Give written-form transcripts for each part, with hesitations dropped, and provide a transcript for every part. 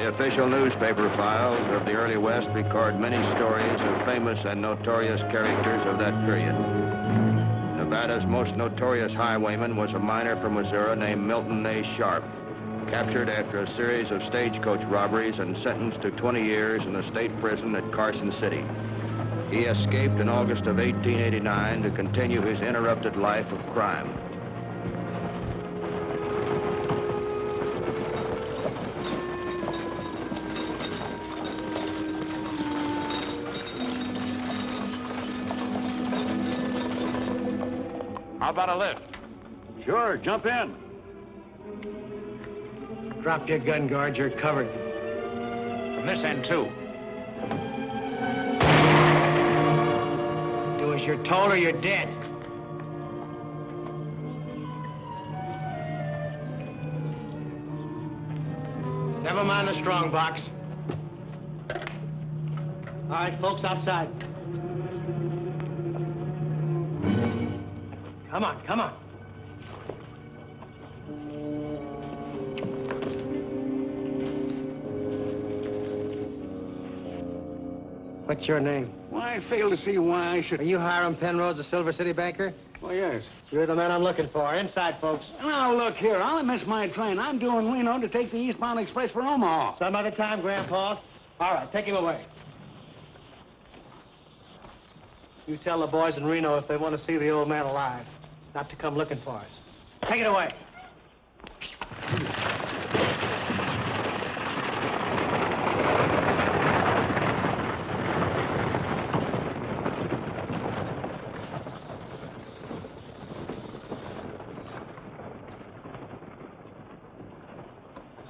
Official newspaper files of the early West record many stories of famous and notorious characters of that period. Nevada's most notorious highwayman was a miner from Missouri named Milt Sharp, captured after a series of stagecoach robberies and sentenced to 20 years in the state prison at Carson City. He escaped in August of 1889 to continue his interrupted life of crime. How about a lift? Sure, jump in. Drop your gun, guard. You're covered. From this end, too. Do as you're told or you're dead. Never mind the strong box. All right, folks, outside. Come on, come on. What's your name? Why, I fail to see why I should... Are you Hiram Penrose, the Silver City banker? Well, yes. You're the man I'm looking for. Inside, folks. Now, look here. I'll miss my train. I'm doing Reno to take the eastbound express for Omaha. Some other time, Grandpa. All right, take him away. You tell the boys in Reno if they want to see the old man alive, not to come looking for us. Take it away.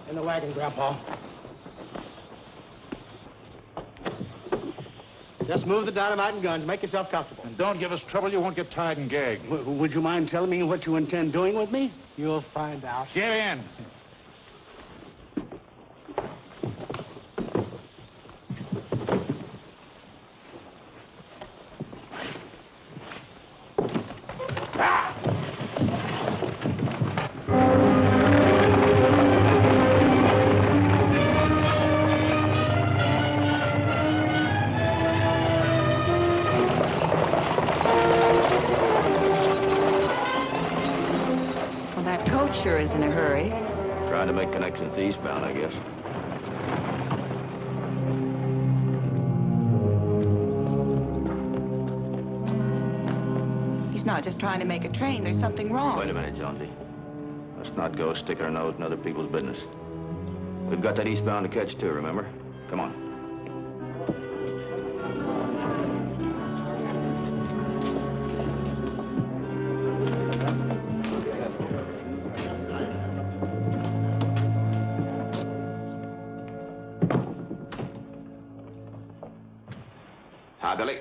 In the wagon, Grandpa. Just move the dynamite and guns. Make yourself comfortable. And don't give us trouble. You won't get tied and gagged. Would you mind telling me what you intend doing with me? You'll find out. Get in. Sure is in a hurry. Trying to make connections eastbound, I guess. He's not just trying to make a train. There's something wrong. Wait a minute, Jonesy. Let's not go sticking our nose in other people's business. We've got that eastbound to catch, too, remember? Come on. Hi, Billy.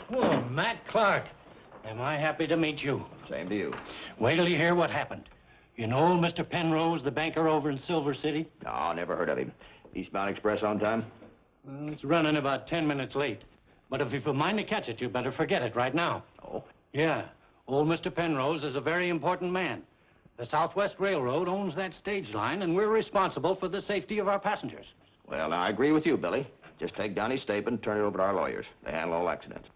Oh, Matt Clark. Am I happy to meet you. Same to you. Wait till you hear what happened. You know old Mr. Penrose, the banker over in Silver City? No, never heard of him. Eastbound Express on time? Well, it's running about 10 minutes late. But if you've a mind to catch it, you better forget it right now. Oh? Yeah. Old Mr. Penrose is a very important man. The Southwest Railroad owns that stage line, and we're responsible for the safety of our passengers. Well, I agree with you, Billy. Just take down his statement and turn it over to our lawyers. They handle all accidents.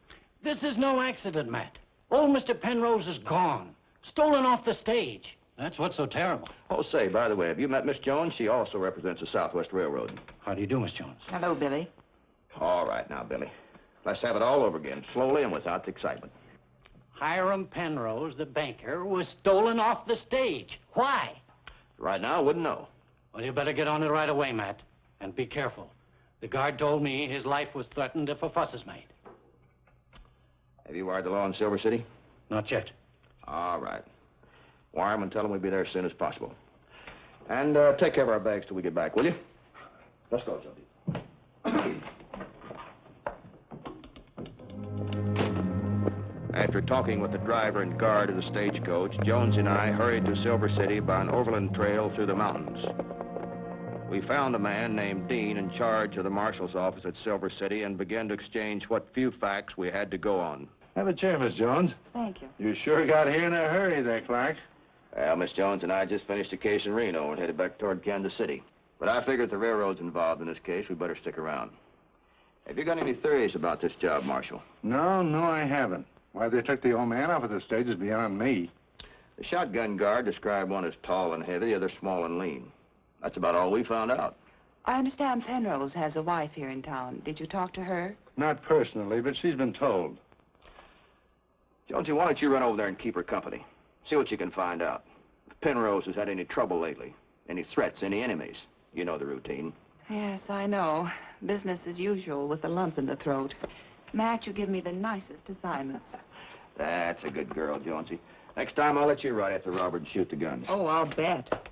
This is no accident, Matt. Old Mr. Penrose is gone. Stolen off the stage. That's what's so terrible. Oh, say, by the way, have you met Miss Jones? She also represents the Southwest Railroad. How do you do, Miss Jones? Hello, Billy. All right now, Billy. Let's have it all over again, slowly and without the excitement. Hiram Penrose, the banker, was stolen off the stage. Why? Right now, I wouldn't know. Well, you better get on it right away, Matt. And be careful. The guard told me his life was threatened if a fuss is made. Have you wired the law in Silver City? Not yet. All right. Wire them and tell them we'll be there as soon as possible. And take care of our bags till we get back, will you? Let's go, Jonesy. After talking with the driver and guard of the stagecoach, Jones and I hurried to Silver City by an overland trail through the mountains. We found a man named Dean in charge of the marshal's office at Silver City and began to exchange what few facts we had to go on. Have a chair, Miss Jones. Thank you. You sure got here in a hurry there, Clark. Well, Miss Jones and I just finished a case in Reno and headed back toward Kansas City. But I figured if the railroad's involved in this case, we better stick around. Have you got any theories about this job, Marshal? No, I haven't. Why they took the old man off of the stage is beyond me. The shotgun guard described one as tall and heavy, the other small and lean. That's about all we found out. I understand Penrose has a wife here in town. Did you talk to her? Not personally, but she's been told. Jonesy, why don't you run over there and keep her company? See what you can find out. If Penrose has had any trouble lately, any threats, any enemies. You know the routine. Yes, I know. Business as usual with a lump in the throat. Matt, you give me the nicest assignments. That's a good girl, Jonesy. Next time, I'll let you ride after Robert and shoot the guns. Oh, I'll bet.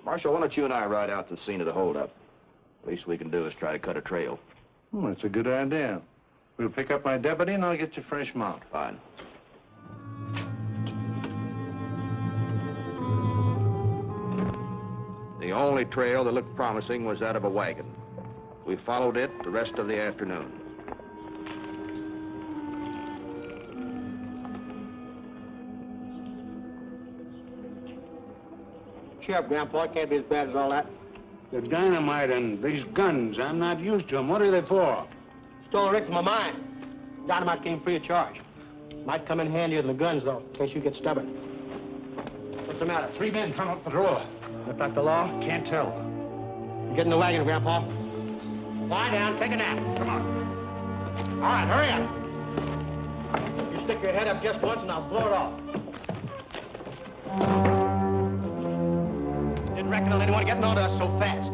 Marshal, why don't you and I ride out to the scene of the holdup? Least we can do is try to cut a trail. That's a good idea. We'll pick up my deputy and I'll get you fresh mount. Fine. The only trail that looked promising was that of a wagon. We followed it the rest of the afternoon. Cheer up, Grandpa. It can't be as bad as all that. The dynamite and these guns, I'm not used to them. What are they for? Stole a rig from my mine. Dynamite came free of charge. Might come in handier than the guns, though, in case you get stubborn. What's the matter? 3 men come up the road. Look like the law? Can't tell. You get in the wagon, Grandpa. Lie down, take a nap. Come on. All right, hurry up. You stick your head up just once and I'll blow it off. Didn't reckon on anyone getting on to us so fast.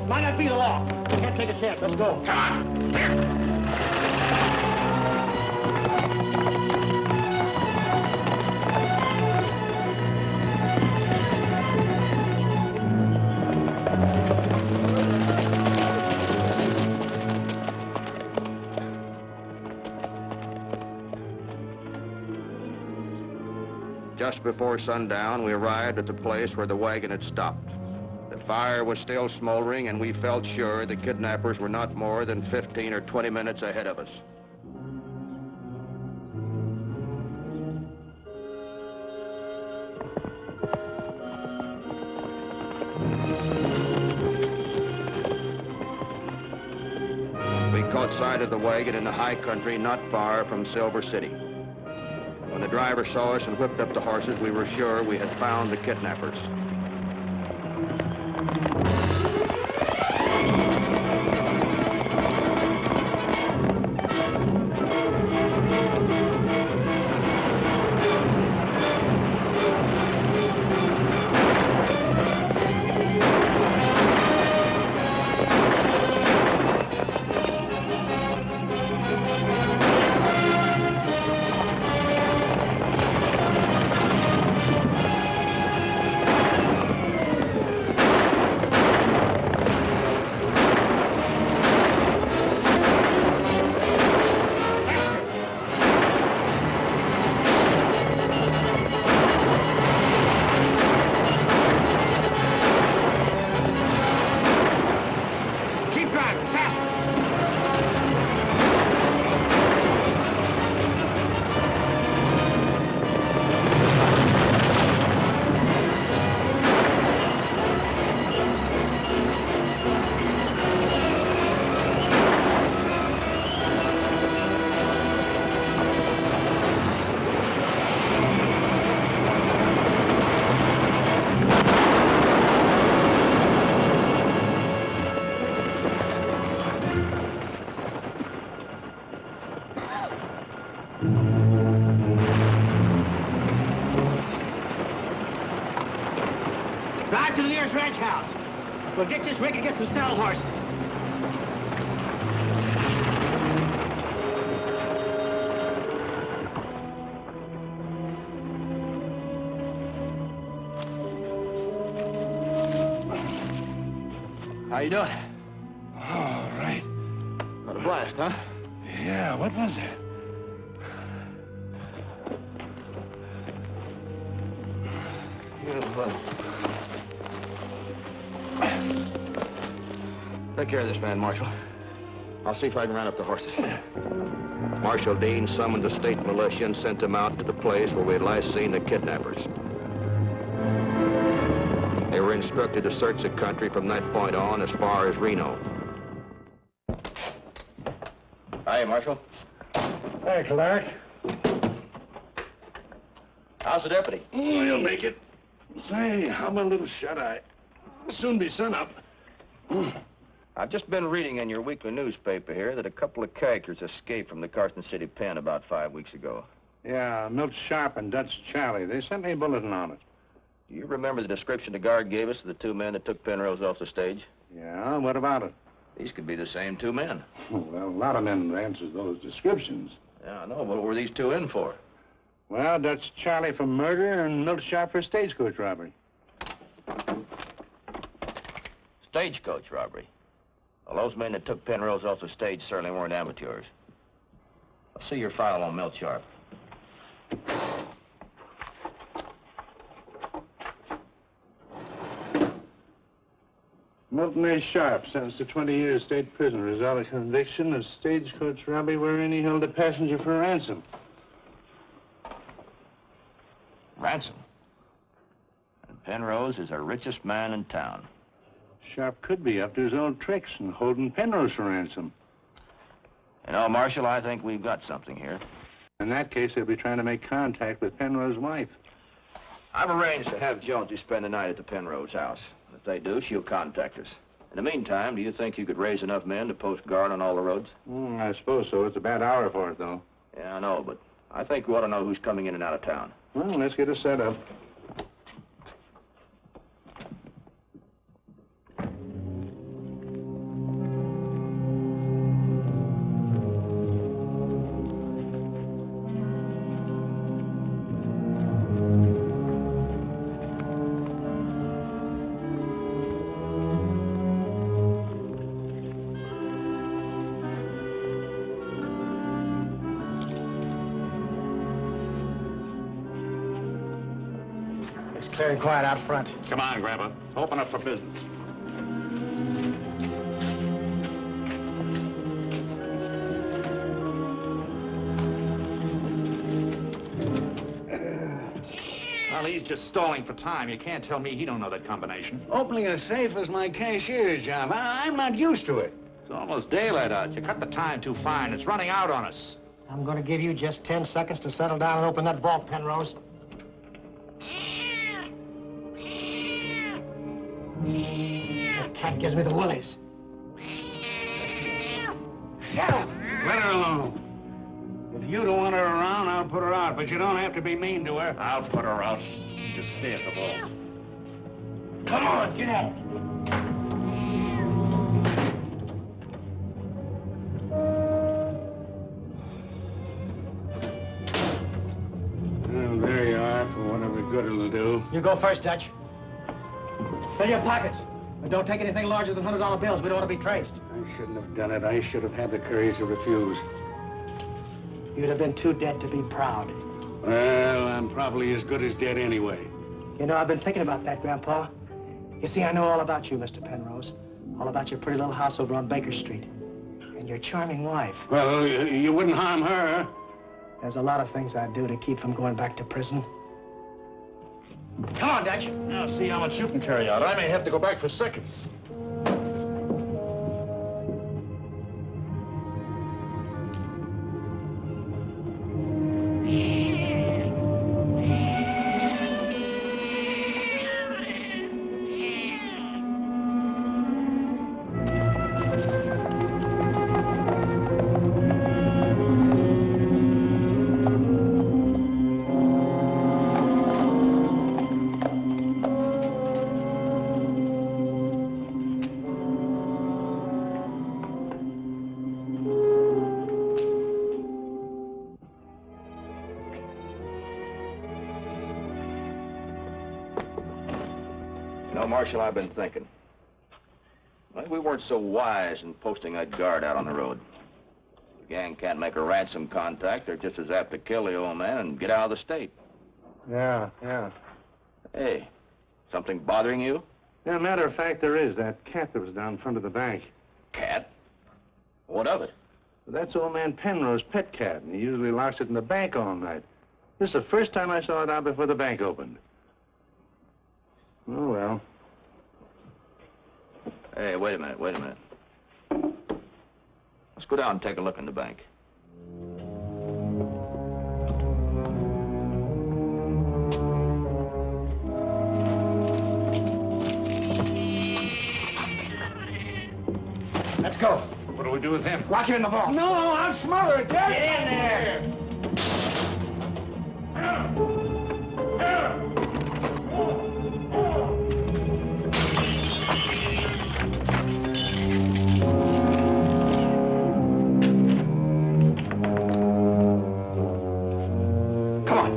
Might not be the law. Can't take a chance. Let's go. Come on. Here. Just before sundown, we arrived at the place where the wagon had stopped. The fire was still smoldering, and we felt sure the kidnappers were not more than 15 or 20 minutes ahead of us. We caught sight of the wagon in the high country not far from Silver City. When the driver saw us and whipped up the horses, we were sure we had found the kidnappers. Drive to the nearest ranch house. We'll get this rig and get some saddle horses. How you doing? All right. What a blast, huh? Yeah, what was it? Take care of this man, Marshal. I'll see if I can round up the horses. Marshal Dean summoned the state militia and sent them out to the place where we had last seen the kidnappers. They were instructed to search the country from that point on as far as Reno. Hi, Marshal. Hey, Clark. How's the deputy? Oh, you'll make it. Say, I'm a little shut-eye. Soon be sunup. I've just been reading in your weekly newspaper here that a couple of characters escaped from the Carson City pen about 5 weeks ago. Yeah, Milt Sharp and Dutch Charlie. They sent me a bulletin on it. Do you remember the description the guard gave us of the two men that took Penrose off the stage? Yeah, what about it? These could be the same two men. Well, a lot of men answers those descriptions. Yeah, I know. What were these two in for? Well, Dutch Charlie for murder and Milt Sharp for stagecoach robbery. Stagecoach robbery. Well, those men that took Penrose off the stage certainly weren't amateurs. I'll see your file on Milt Sharp. Milton A. Sharp, sentenced to 20 years state prison, result of conviction of stagecoach robbery wherein he held a passenger for ransom. Ransom. And Penrose is the richest man in town. Sharp could be up to his old tricks and holding Penrose for ransom. You know, Marshal, I think we've got something here. In that case, they'll be trying to make contact with Penrose's wife. I've arranged to have Jonesy spend the night at the Penrose house. If they do, she'll contact us. In the meantime, do you think you could raise enough men to post guard on all the roads? I suppose so. It's a bad hour for it, though. Yeah, I know, but I think we ought to know who's coming in and out of town. Well, let's get it set up. It's clear and quiet out front. Come on, Grandpa. Open up for business. Well, he's just stalling for time. You can't tell me he don't know that combination. Opening a safe is my cashier's job. I'm not used to it. It's almost daylight out. You cut the time too fine. It's running out on us. I'm going to give you just 10 seconds to settle down and open that vault, Penrose. That cat gives me the willies. Shut up! Let her alone. If you don't want her around, I'll put her out, but you don't have to be mean to her. I'll put her out. Just stay at the vault. Come on, get at it. Well, there you are, for whatever good it'll do. You go first, Dutch. Fill your pockets. But don't take anything larger than $100 bills. We don't want to be traced. I shouldn't have done it. I should have had the courage to refuse. You'd have been too dead to be proud. Well, I'm probably as good as dead anyway. You know, I've been thinking about that, Grandpa. You see, I know all about you, Mr. Penrose. All about your pretty little house over on Baker Street. And your charming wife. Well, you wouldn't harm her. There's a lot of things I'd do to keep from going back to prison. Come on, Dutch. Now, see how much you can carry out. I may have to go back for seconds. You know, Marshal, I've been thinking. Maybe we weren't so wise in posting that guard out on the road. The gang can't make a ransom contact. They're just as apt to kill the old man and get out of the state. Yeah. Hey, something bothering you? Yeah, matter of fact, there is. That cat that was down front of the bank. Cat? What of it? That's old man Penrose's pet cat, and he usually locks it in the bank all night. This is the first time I saw it out before the bank opened. Oh, well. Hey, wait a minute. Let's go down and take a look in the bank. Let's go. What do we do with him? Lock him in the vault. No, I'll smother it, Dad. Get in there. Come on.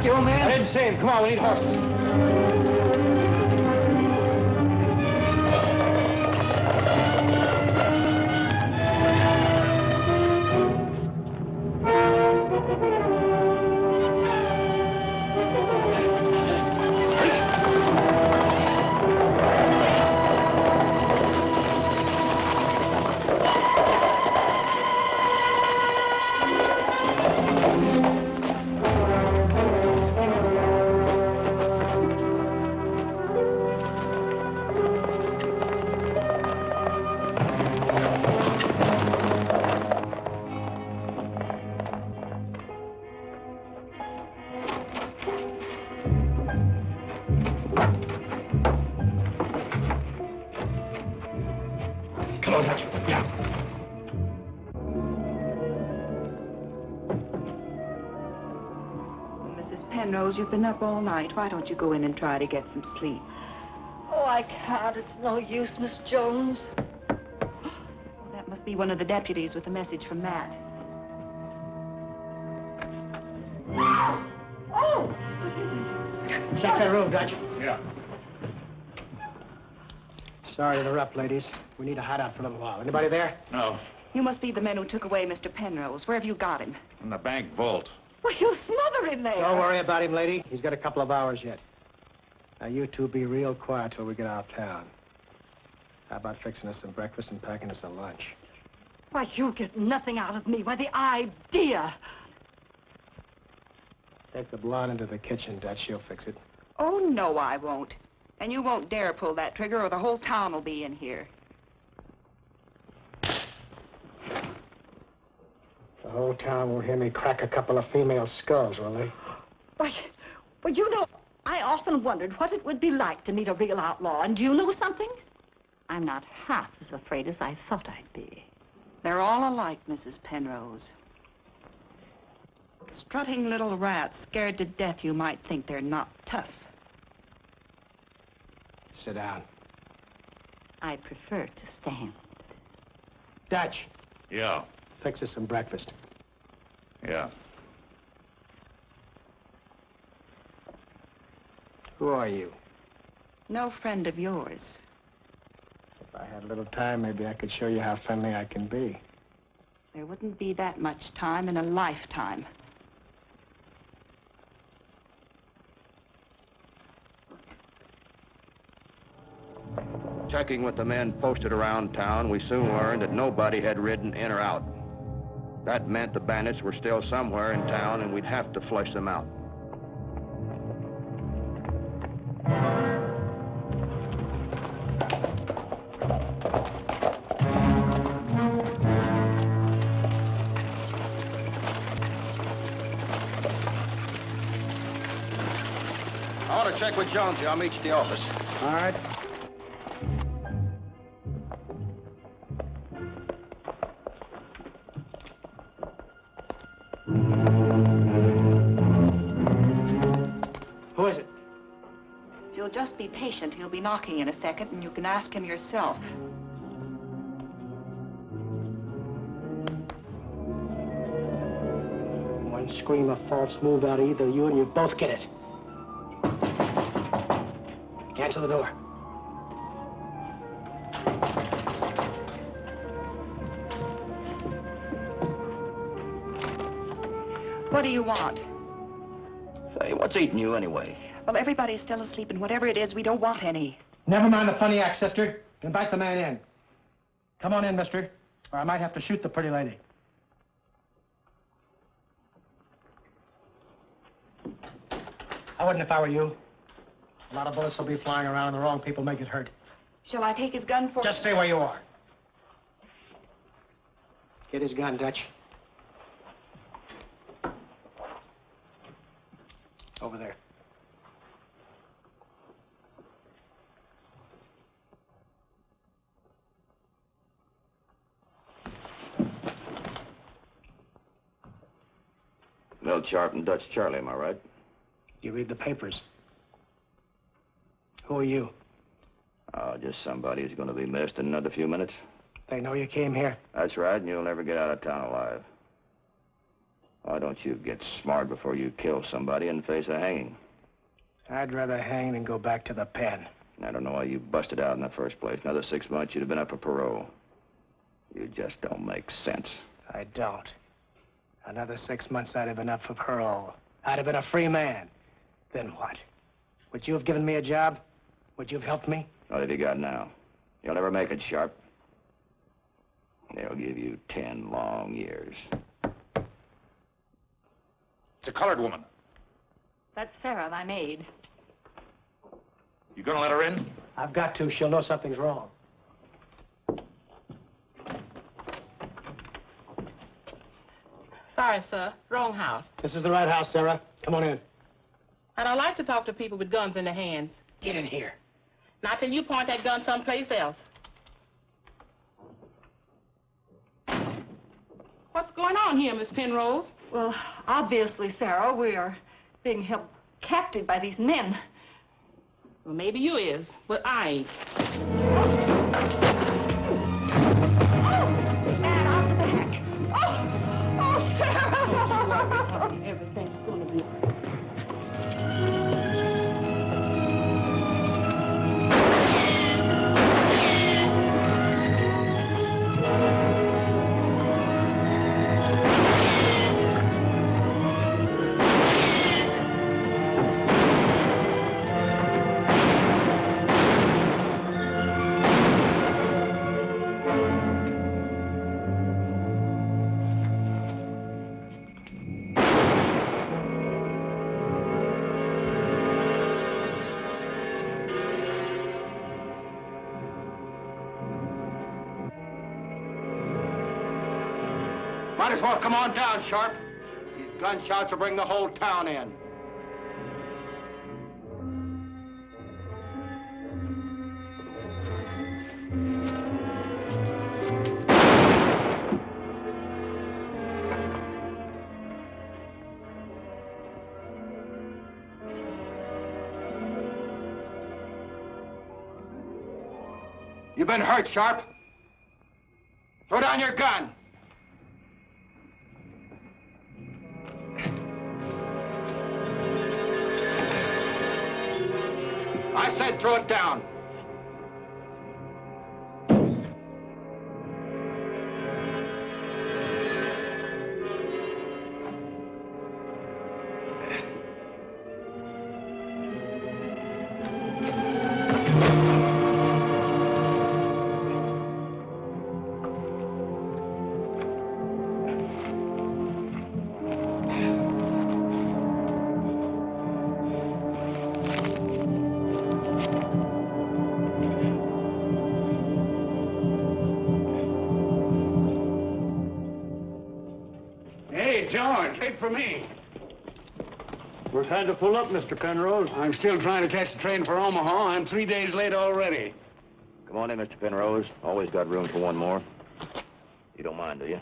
You old man? I didn't see him. Come on, we need horses. Penrose, you've been up all night. Why don't you go in and try to get some sleep? Oh, I can't. It's no use, Miss Jones. Well, that must be one of the deputies with a message from Matt. Oh! What is it? Check that room, Dutch. Yeah. Sorry to interrupt, ladies. We need a hideout for a little while. Anybody there? No, You must be the men who took away Mr. Penrose. Where have you got him? in the bank vault. Well, you'll smother him there. Don't worry about him, lady. He's got a couple of hours yet. Now, you two be real quiet till we get out of town. How about fixing us some breakfast and packing us a lunch? Why, you'll get nothing out of me. Why, the idea. Take the blonde into the kitchen, Dutch. She'll fix it. Oh, no, I won't. And you won't dare pull that trigger or the whole town will be in here. The whole town will hear me crack a couple of female skulls, will they? Why, well, you know, I often wondered what it would be like to meet a real outlaw. And do you know something? I'm not half as afraid as I thought I'd be. They're all alike, Mrs. Penrose. Strutting little rats, scared to death, you might think they're not tough. Sit down. I prefer to stand. Dutch, Yeah, fix us some breakfast. yeah. Who are you? No friend of yours. If I had a little time, maybe I could show you how friendly I can be. There wouldn't be that much time in a lifetime. Checking with the men posted around town, we soon learned that nobody had ridden in or out. That meant the bandits were still somewhere in town and we'd have to flush them out. I want to check with Jonesy. I'll meet you at the office. All right. Who is it? If you'll just be patient, he'll be knocking in a second, and you can ask him yourself. One One scream of false move out of either you and you both get it. Answer the door. What do you want? Say, what's eating you anyway? Well, everybody's still asleep, and whatever it is, we don't want any. Never mind the funny act, sister. Invite the man in. Come on in, mister, or I might have to shoot the pretty lady. I wouldn't if I were you. A lot of bullets will be flying around and the wrong people may get hurt. Shall I take his gun for... Just stay where you are. Get his gun, Dutch. Over there. Milt Sharp and Dutch Charlie, am I right? You read the papers. Who are you? Oh, just somebody who's going to be missed in another few minutes. They know you came here. That's right, and you'll never get out of town alive. Why don't you get smart before you kill somebody and face a hanging? I'd rather hang than go back to the pen. I don't know why you busted out in the first place. Another 6 months, you'd have been up for parole. You just don't make sense. I don't. Another 6 months, I'd have been up for parole. I'd have been a free man. Then what? Would you have given me a job? Would you have helped me? What have you got now? You'll never make it, Sharp. They'll give you 10 long years. It's a colored woman. That's Sarah, my maid. You gonna let her in? I've got to. She'll know something's wrong. Sorry, sir. Wrong house. This is the right house, Sarah. Come on in. And I like to talk to people with guns in their hands. Get in here. Not till you point that gun someplace else. What's going on here, Miss Penrose? Well, obviously, Sarah, we are being held captive by these men. Well, maybe you is, but I ain't. Man, out to the heck. Oh, Sarah! Everything's gonna be... Might as well come on down, Sharp. These gunshots will bring the whole town in. You've been hurt, Sharp. Throw down your gun. I said throw it down. George, wait for me. We're kind of full up, Mr. Penrose. I'm still trying to catch the train for Omaha. I'm 3 days late already. Come on in, Mr. Penrose. Always got room for one more. You don't mind, do you?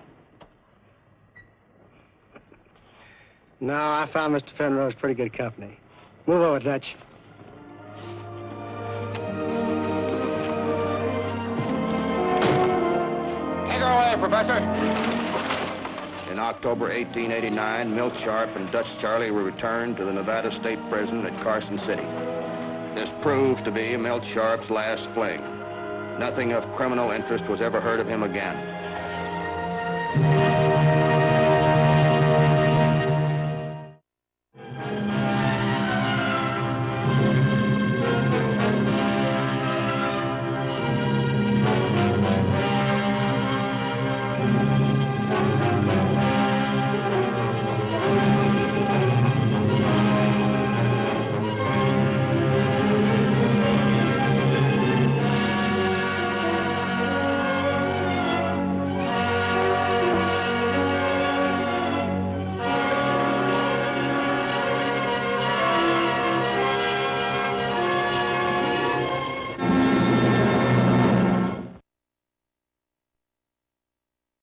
No, I found Mr. Penrose pretty good company. Move over, Dutch. Take her away, Professor. In October 1889, Milt Sharp and Dutch Charlie were returned to the Nevada State Prison at Carson City. This proved to be Milt Sharp's last fling. Nothing of criminal interest was ever heard of him again.